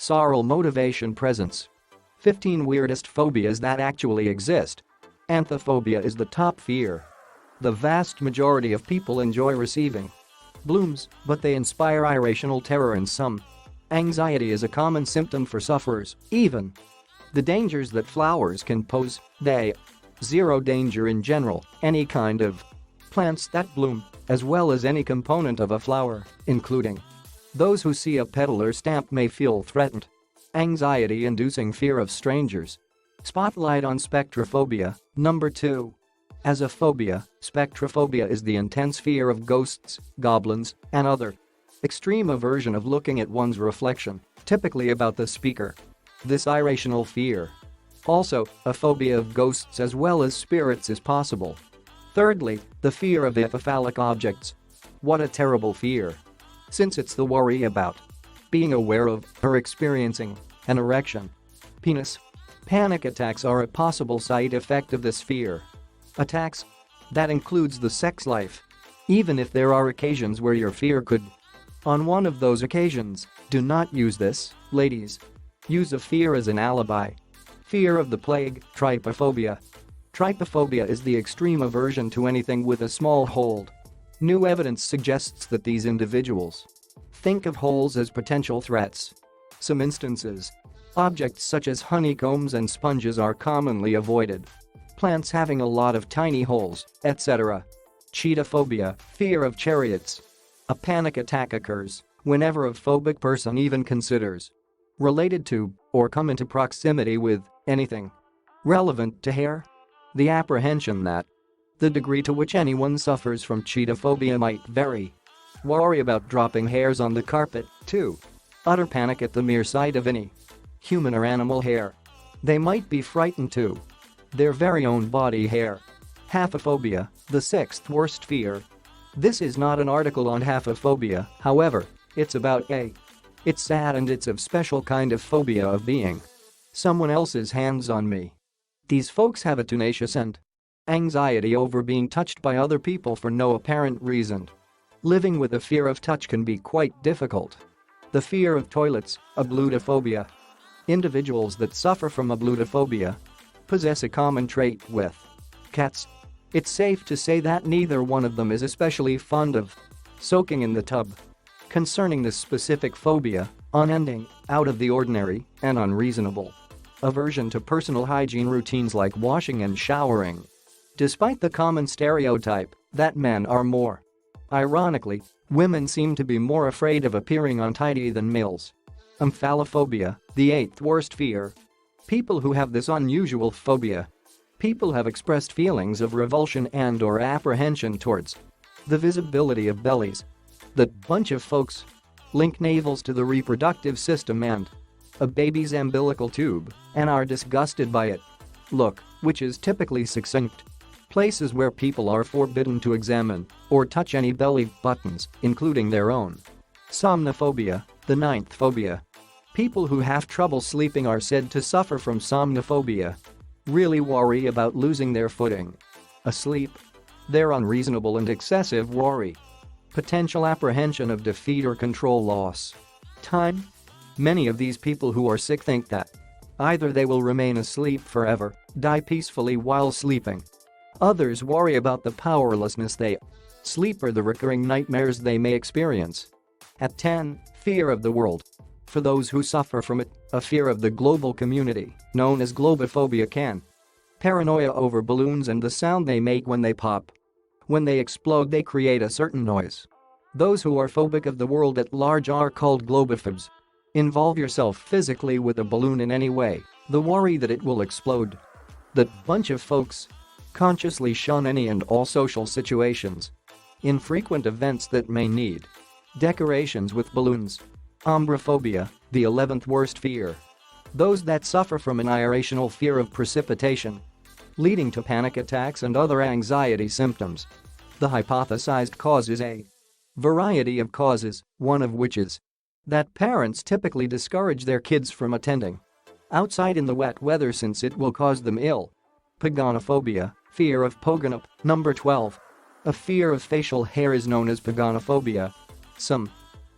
Sorrel motivation presence. 15 weirdest phobias that actually exist. Anthophobia is the top fear. The vast majority of people enjoy receiving blooms, but they inspire irrational terror in some. Anxiety is a common symptom for sufferers, even. The dangers that flowers can pose, they. Zero danger in general, any kind of plants that bloom, as well as any component of a flower, including. Those who see a petal or stamp may feel threatened. Anxiety-inducing fear of strangers. Spotlight on spectrophobia, number 2. As a phobia, spectrophobia is the intense fear of ghosts, goblins, and other extreme aversion of looking at one's reflection, typically about the speaker. This irrational fear. Also, a phobia of ghosts as well as spirits is possible. Thirdly, the fear of epiphallic objects. What a terrible fear. Since it's the worry about being aware of or experiencing an erection. Penis. Panic attacks are a possible side effect of this fear. Attacks. That includes the sex life. Even if there are occasions where your fear could. On one of those occasions, do not use this, ladies. Use a fear as an alibi. Fear of the plague, trypophobia. Trypophobia is the extreme aversion to anything with a small hole. New evidence suggests that these individuals think of holes as potential threats. Some instances. Objects such as honeycombs and sponges are commonly avoided. Plants having a lot of tiny holes, etc. Cheetophobia, fear of chariots. A panic attack occurs whenever a phobic person even considers related to or come into proximity with anything relevant to hair. The apprehension that the degree to which anyone suffers from cheetophobia might vary. Worry about dropping hairs on the carpet, too. Utter panic at the mere sight of any human or animal hair. They might be frightened too. Their very own body hair. Haphophobia, the sixth worst fear. This is not an article on haphophobia, however, it's about it's sad and it's a special kind of phobia of being someone else's hands on me. These folks have a tenacious and anxiety over being touched by other people for no apparent reason. Living with a fear of touch can be quite difficult. The fear of toilets, ablutophobia. Individuals that suffer from ablutophobia possess a common trait with cats. It's safe to say that neither one of them is especially fond of soaking in the tub. Concerning this specific phobia, unending, out of the ordinary, and unreasonable aversion to personal hygiene routines like washing and showering. Despite the common stereotype that men are more. Ironically, women seem to be more afraid of appearing untidy than males. Omphalophobia, the eighth worst fear. People who have this unusual phobia. People have expressed feelings of revulsion and/or apprehension towards the visibility of bellies. That bunch of folks link navels to the reproductive system and a baby's umbilical tube and are disgusted by it. Look, which is typically succinct. Places where people are forbidden to examine or touch any belly buttons, including their own. Somnophobia, the ninth phobia. People who have trouble sleeping are said to suffer from somnophobia. Really worry about losing their footing asleep. Their unreasonable and excessive worry. Potential apprehension of defeat or control loss. Time. Many of these people who are sick think that either they will remain asleep forever, die peacefully while sleeping. Others worry about the powerlessness they sleep or the recurring nightmares they may experience. At 10, fear of the world. For those who suffer from it, a fear of the global community, known as globophobia can. Paranoia over balloons and the sound they make when they pop. When they explode they create a certain noise. Those who are phobic of the world at large are called globophobes. Involve yourself physically with a balloon in any way, the worry that it will explode. That bunch of folks consciously shun any and all social situations. Infrequent events that may need decorations with balloons. Ombrophobia, the 11th worst fear. Those that suffer from an irrational fear of precipitation, leading to panic attacks and other anxiety symptoms. The hypothesized cause is a variety of causes, one of which is that parents typically discourage their kids from attending outside in the wet weather since it will cause them ill. Pogonophobia, fear of pogonop, number 12. A fear of facial hair is known as pogonophobia. Some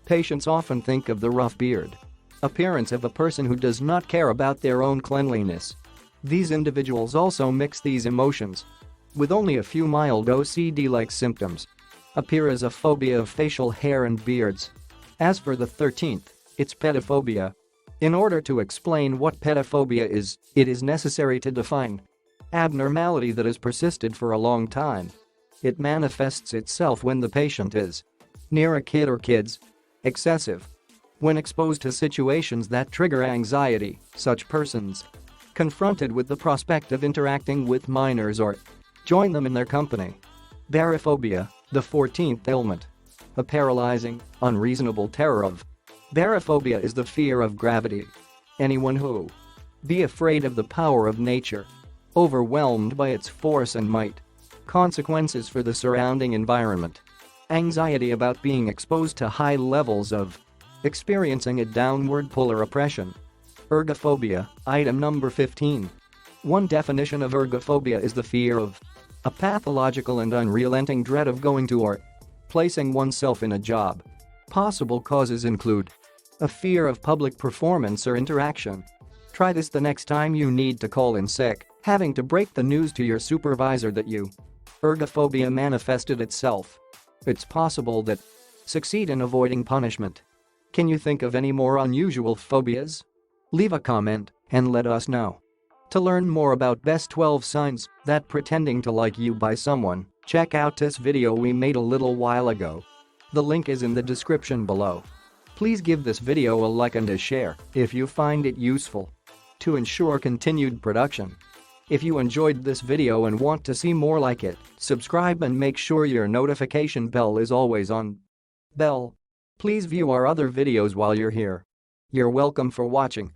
patients often think of the rough beard appearance of a person who does not care about their own cleanliness. These individuals also mix these emotions with only a few mild OCD-like symptoms. Appear as a phobia of facial hair and beards. As for the 13th, it's pedophobia. In order to explain what pedophobia is, it is necessary to define abnormality that has persisted for a long time. It manifests itself when the patient is near a kid or kids. Excessive. When exposed to situations that trigger anxiety, such persons confronted with the prospect of interacting with minors or join them in their company. Barophobia, the 14th ailment. A paralyzing, unreasonable terror of. Barophobia is the fear of gravity. Anyone who be afraid of the power of nature, overwhelmed by its force and might. Consequences for the surrounding environment. Anxiety about being exposed to high levels of experiencing a downward pull or oppression. Ergophobia, item number 15. One definition of ergophobia is the fear of a pathological and unrelenting dread of going to or placing oneself in a job. Possible causes include a fear of public performance or interaction. Try this the next time you need to call in sick, having to break the news to your supervisor that you ergophobia manifested itself. It's possible that succeed in avoiding punishment. Can you think of any more unusual phobias? Leave a comment and let us know. To learn more about best 12 signs that pretending to like you by someone, check out this video we made a little while ago. The link is in the description below. Please give this video a like and a share if you find it useful to ensure continued production. If you enjoyed this video and want to see more like it, subscribe and make sure your notification bell is always on. Please view our other videos while you're here. You're welcome for watching.